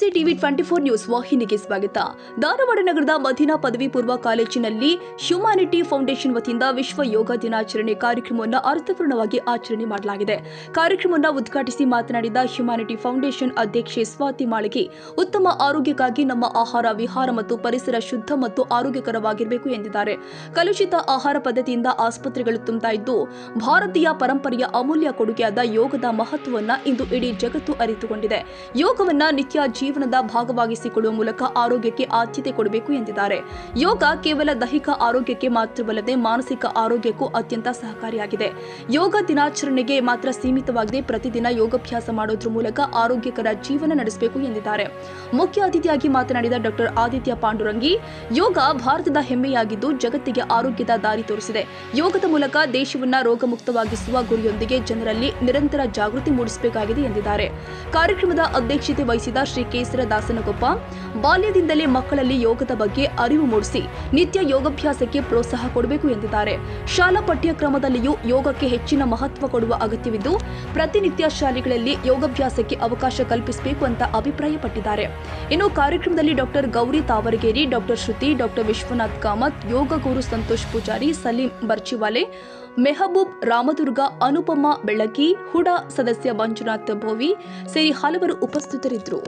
ನಮಸ್ತೆ TV 24 news ವಾಹಿನಿಗೆ ಸ್ವಾಗತ. ಧಾರವಾಡ ನಗರದ ಮದೀನಾ ಪದವಿ ಪೂರ್ವ ಕಾಲೇಜಿನಲ್ಲಿ ಹ್ಯುಮ್ಯಾನಿಟಿ ಫೌಂಡೇಶನ್ ವತಿಯಿಂದ ವಿಶ್ವ ಯೋಗ ದಿನಾಚರಣೆ ಕಾರ್ಯಕ್ರಮವನ್ನು ಅರ್ಥಪೂರ್ಣವಾಗಿ ಆಚರಣೆ ಮಾಡಲಾಗಿದೆ. ಕಾರ್ಯಕ್ರಮವನ್ನು ಉದ್ಘಾಟಿಸಿ ಮಾತನಾಡಿದ ಹ್ಯುಮ್ಯಾನಿಟಿ ಫೌಂಡೇಶನ್ ಅಧ್ಯಕ್ಷೆ ಸ್ವಾತಿ ಮಾಳಿಗೆ, ಉತ್ತಮ ಆರೋಗ್ಯಕ್ಕಾಗಿ ನಮ್ಮ ಆಹಾರ ವಿಹಾರ ಮತ್ತು ಪರಿಸರ ಶುದ್ಧ ಮತ್ತು ಆರೋಗ್ಯಕರವಾಗಿರಬೇಕು ಎಂದಿದ್ದಾರೆ. ಕಲುಷಿತ ಆಹಾರ ಪದ್ಧತಿಯಿಂದ ಆಸ್ಪತ್ರೆಗಳು ತುಂಬುತ್ತಾ ಇದ್ದು, ಭಾರತೀಯ ಪರಂಪರೆಯ ಅಮೂಲ್ಯ ಕೊಡುಗೆಯಾದ ಯೋಗದ ಮಹತ್ವವನ್ನು ಇಂದು ಇಡೀ ಜಗತ್ತು ಅರಿತುಕೊಂಡಿದೆ. ಯೋಗವನ್ನ ನಿತ್ಯ ಜೀವನದ ಭಾಗವಾಗಿಸಿಕೊಳ್ಳುವ ಮೂಲಕ ಆರೋಗ್ಯಕ್ಕೆ ಆದ್ಯತೆ ಕೊಡಬೇಕು ಎಂದಿದ್ದಾರೆ. ಯೋಗ ಕೇವಲ ದೈಹಿಕ ಆರೋಗ್ಯಕ್ಕೆ ಮಾತ್ರವಲ್ಲದೆ ಮಾನಸಿಕ ಆರೋಗ್ಯಕ್ಕೂ ಅತ್ಯಂತ ಸಹಕಾರಿಯಾಗಿದೆ. ಯೋಗ ದಿನಾಚರಣೆಗೆ ಮಾತ್ರ ಸೀಮಿತವಾಗದೆ ಪ್ರತಿದಿನ ಯೋಗಾಭ್ಯಾಸ ಮಾಡೋದ್ರ ಮೂಲಕ ಆರೋಗ್ಯಕರ ಜೀವನ ನಡೆಸಬೇಕು ಎಂದಿದ್ದಾರೆ. ಮುಖ್ಯ ಅತಿಥಿಯಾಗಿ ಮಾತನಾಡಿದ ಡಾಕ್ಟರ್ ಆದಿತ್ಯ ಪಾಂಡುರಂಗಿ, ಯೋಗ ಭಾರತದ ಹೆಮ್ಮೆಯಾಗಿದ್ದು ಜಗತ್ತಿಗೆ ಆರೋಗ್ಯದ ದಾರಿ ತೋರಿಸಿದೆ. ಯೋಗದ ಮೂಲಕ ದೇಶವನ್ನ ರೋಗಮುಕ್ತವಾಗಿಸುವ ಗುರಿಯೊಂದಿಗೆ ಜನರಲ್ಲಿ ನಿರಂತರ ಜಾಗೃತಿ ಮೂಡಿಸಬೇಕಾಗಿದೆ ಎಂದಿದ್ದಾರೆ. ಕಾರ್ಯಕ್ರಮದ ಅಧ್ಯಕ್ಷತೆ ವಹಿಸಿದ ಶ್ರೀ ಕೇಸರ ದಾಸನಗೊಪ್ಪ, ಬಾಲ್ಯದಿಂದಲೇ ಮಕ್ಕಳಲ್ಲಿ ಯೋಗದ ಬಗ್ಗೆ ಅರಿವು ಮೂಡಿಸಿ ನಿತ್ಯ ಯೋಗಾಭ್ಯಾಸಕ್ಕೆ ಪ್ರೋತ್ಸಾಹ ಕೊಡಬೇಕು ಎಂದಿದ್ದಾರೆ. ಶಾಲಾ ಪಠ್ಯಕ್ರಮದಲ್ಲಿಯೂ ಯೋಗಕ್ಕೆ ಹೆಚ್ಚಿನ ಮಹತ್ವ ಕೊಡುವ ಅಗತ್ಯವಿದ್ದು, ಪ್ರತಿನಿತ್ಯ ಶಾಲೆಗಳಲ್ಲಿ ಯೋಗಾಭ್ಯಾಸಕ್ಕೆ ಅವಕಾಶ ಕಲ್ಪಿಸಬೇಕು ಅಂತ ಅಭಿಪ್ರಾಯಪಟ್ಟಿದ್ದಾರೆ. ಇನ್ನು ಕಾರ್ಯಕ್ರಮದಲ್ಲಿ ಡಾಕ್ಟರ್ ಗೌರಿ ತಾವರಗೇರಿ, ಡಾಕ್ಟರ್ ಶ್ರುತಿ, ಡಾಕ್ಟರ್ ವಿಶ್ವನಾಥ್ ಕಾಮತ್, ಯೋಗ ಗುರು ಸಂತೋಷ್ ಪೂಜಾರಿ, ಸಲೀಂ ಬರ್ಚಿವಾಲೆ, ಮೆಹಬೂಬ್ ರಾಮದುರ್ಗ, ಅನುಪಮ ಬೆಳಕಿ, ಹುಡಾ ಸದಸ್ಯ ಮಂಜುನಾಥ್ ಭೋವಿ ಸೇರಿ ಹಲವರು ಉಪಸ್ಥಿತರಿದ್ದರು.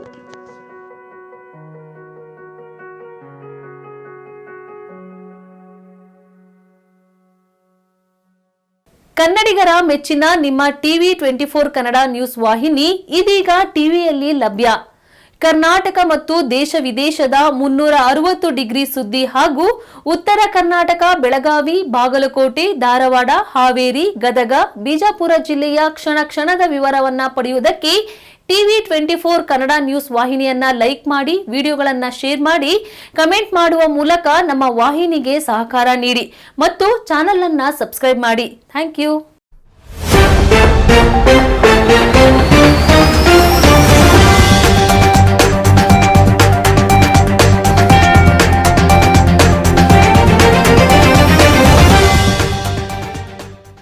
ಕನ್ನಡಿಗರ ಮೆಚ್ಚಿನ ನಿಮ್ಮ ಟಿವಿ 24 ಕನ್ನಡ ನ್ಯೂಸ್ ವಾಹಿನಿ ಇದೀಗ ಟಿವಿಯಲ್ಲಿ ಲಭ್ಯ. ಕರ್ನಾಟಕ ಮತ್ತು ದೇಶ ವಿದೇಶದ 360 ಡಿಗ್ರಿ ಸುದ್ದಿ ಹಾಗೂ ಉತ್ತರ ಕರ್ನಾಟಕ, ಬೆಳಗಾವಿ, ಬಾಗಲಕೋಟೆ, ಧಾರವಾಡ, ಹಾವೇರಿ, ಗದಗ, ಬಿಜಾಪುರ ಜಿಲ್ಲೆಯ ಕ್ಷಣ ಕ್ಷಣದ ವಿವರವನ್ನ ಪಡೆಯುವುದಕ್ಕೆ ಟಿವಿ 24 ಕನ್ನಡ ನ್ಯೂಸ್ ವಾಹಿನಿಯನ್ನ ಲೈಕ್ ಮಾಡಿ, ವಿಡಿಯೋಗಳನ್ನ ಶೇರ್ ಮಾಡಿ, ಕಮೆಂಟ್ ಮಾಡುವ ಮೂಲಕ ನಮ್ಮ ವಾಹಿನಿಗೆ ಸಹಕಾರ ನೀಡಿ ಮತ್ತು ಚಾನೆಲ್ ಅನ್ನ ಸಬ್ಸ್ಕ್ರೈಬ್ ಮಾಡಿ. Thank you.